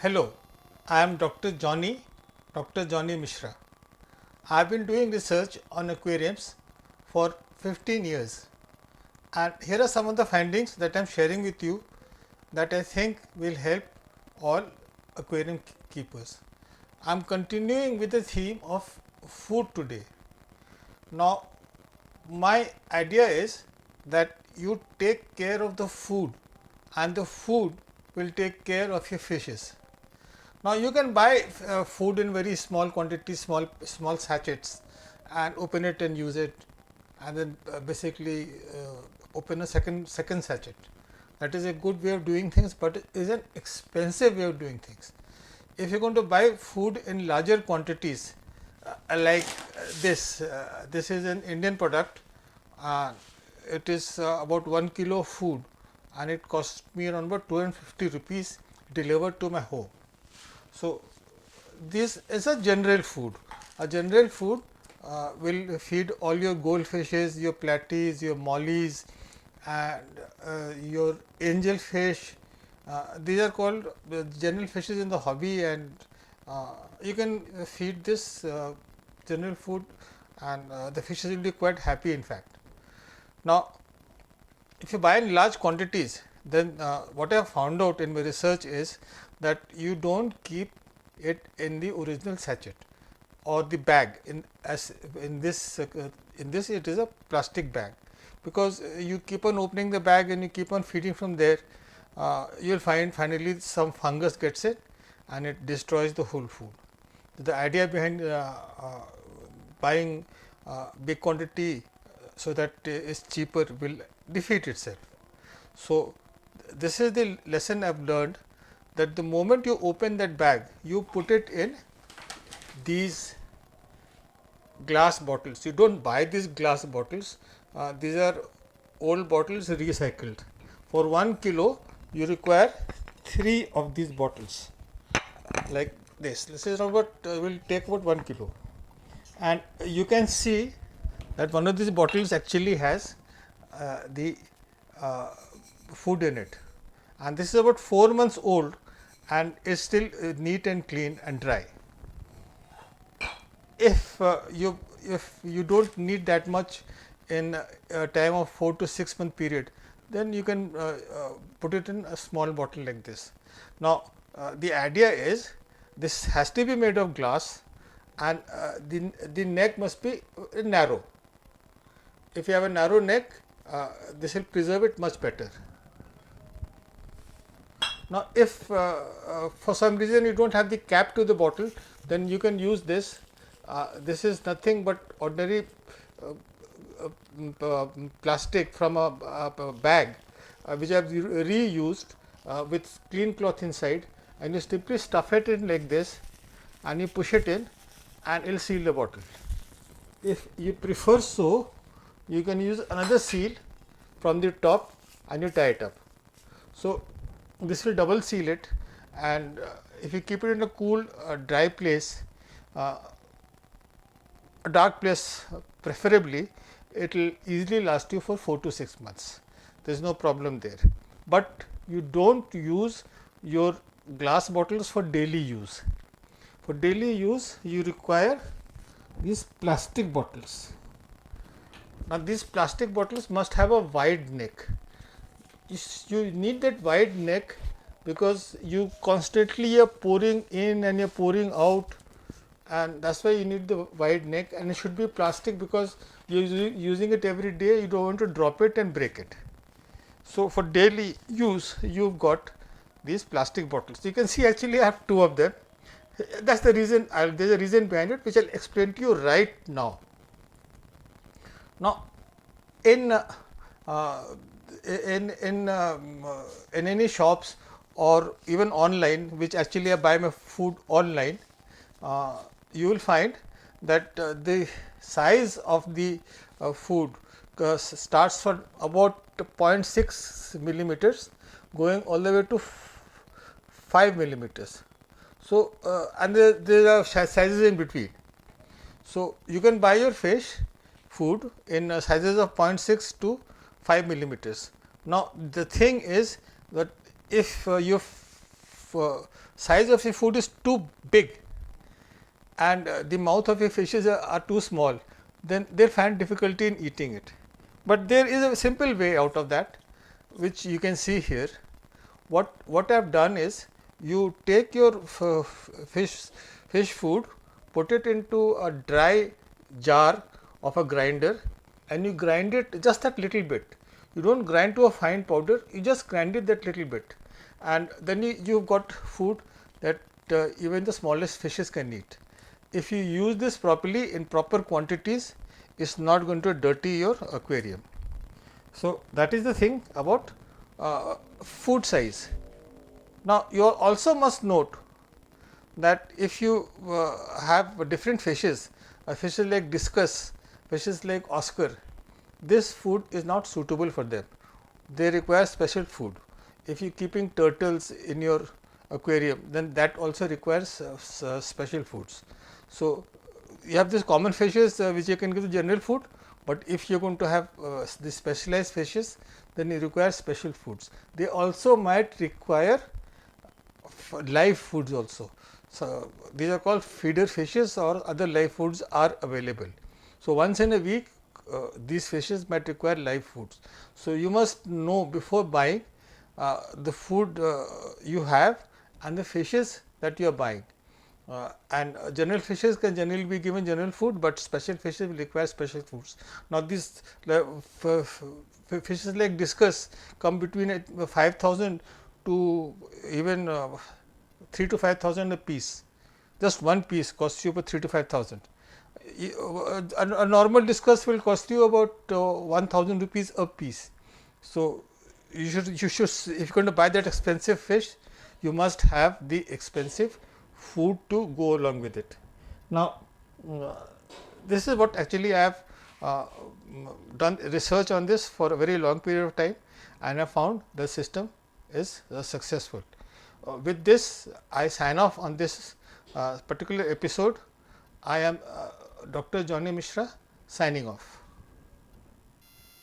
Hello, I am Dr. Johnny Mishra. I have been doing research on aquariums for 15 years, and here are some of the findings that I am sharing with you that I think will help all aquarium keepers. I am continuing with the theme of food today. Now, my idea is that you take care of the food and the food will take care of your fishes. Now you can buy food in very small quantities, small sachets, and open it and use it, and then basically open a second sachet. That is a good way of doing things, but it is an expensive way of doing things. If you are going to buy food in larger quantities, like this is an Indian product. It is about 1 kilo of food, and it cost me around about 250 rupees delivered to my home. So, this is a general food. A general food will feed all your goldfishes, your platies, your mollies, and your angel fish. These are called general fishes in the hobby, and you can feed this general food, and the fishes will be quite happy. In fact, now if you buy in large quantities, then what I have found out in my research is that you don't keep it in the original sachet or the bag in this it is a plastic bag, because you keep on opening the bag and you keep on feeding from there, you will find finally some fungus gets it and it destroys the whole food. The idea behind buying big quantity so that is cheaper will defeat itself. So, this is the lesson I have learned, that the moment you open that bag, you put it in these glass bottles. You don't buy these glass bottles, these are old bottles recycled. For 1 kilo, you require 3 of these bottles like this. This is about will take about 1 kilo, and you can see that one of these bottles actually has the food in it, and this is about 4 months old and is still neat and clean and dry. If you don't need that much in a time of 4 to 6 month period, then you can put it in a small bottle like this. Now the idea is this has to be made of glass, and the neck must be narrow. If you have a narrow neck, this will preserve it much better. Now, if for some reason you don't have the cap to the bottle, then you can use this. This is nothing but ordinary plastic from a bag, which I have reused with clean cloth inside, and you simply stuff it in like this, and you push it in, and it will seal the bottle. If you prefer so, you can use another seal from the top and you tie it up. So, this will double seal it, and if you keep it in a cool dry place, a dark place preferably, it will easily last you for 4 to 6 months. There is no problem there, but you don't use your glass bottles for daily use. For daily use, you require these plastic bottles. Now, these plastic bottles must have a wide neck. You need that wide neck because you constantly are pouring in and you're pouring out, and that's why you need the wide neck, and it should be plastic because you're using it every day. You don't want to drop it and break it. So, for daily use, you've got these plastic bottles. You can see actually I have 2 of them. That's the reason. There's a reason behind it, which I'll explain to you right now. Now, in in any shops or even online, which actually I buy my food online, you will find that the size of the food starts from about 0.6 millimeters going all the way to 5 millimeters. So, and there are sizes in between. So, you can buy your fish food in sizes of 0.6 to 5 millimeters. Now, the thing is that if your size of the food is too big and the mouth of the fishes are too small, then they find difficulty in eating it. But there is a simple way out of that, which you can see here. What I have done is, you take your fish food, put it into a dry jar of a grinder, and you grind it just that little bit. You don't grind to a fine powder, you just grind it that little bit, and then you've got food that even the smallest fishes can eat. If you use this properly in proper quantities, it's not going to dirty your aquarium. So, that is the thing about food size. Now, you also must note that if you have different fishes, fishes like discus, fishes like Oscar, this food is not suitable for them. They require special food. If you are keeping turtles in your aquarium, then that also requires special foods. So, you have these common fishes which you can give general food, but if you are going to have the specialized fishes, then you require special foods. They also might require live foods also. So, these are called feeder fishes, or other live foods are available. So, once in a week these fishes might require live foods. So, you must know before buying the food you have and the fishes that you are buying. And general fishes can generally be given general food, but special fishes will require special foods. Now, these fishes like discus come between 5,000 to even 3 to 5,000 a piece. Just one piece costs you about 3 to 5,000. A normal discus will cost you about 1,000 rupees a piece. So, you should if you are going to buy that expensive fish, you must have the expensive food to go along with it. Now, this is what actually I have done research on this for a very long period of time, and I found the system is successful. With this, I sign off on this particular episode. I am Dr. Johnny Mishra, signing off.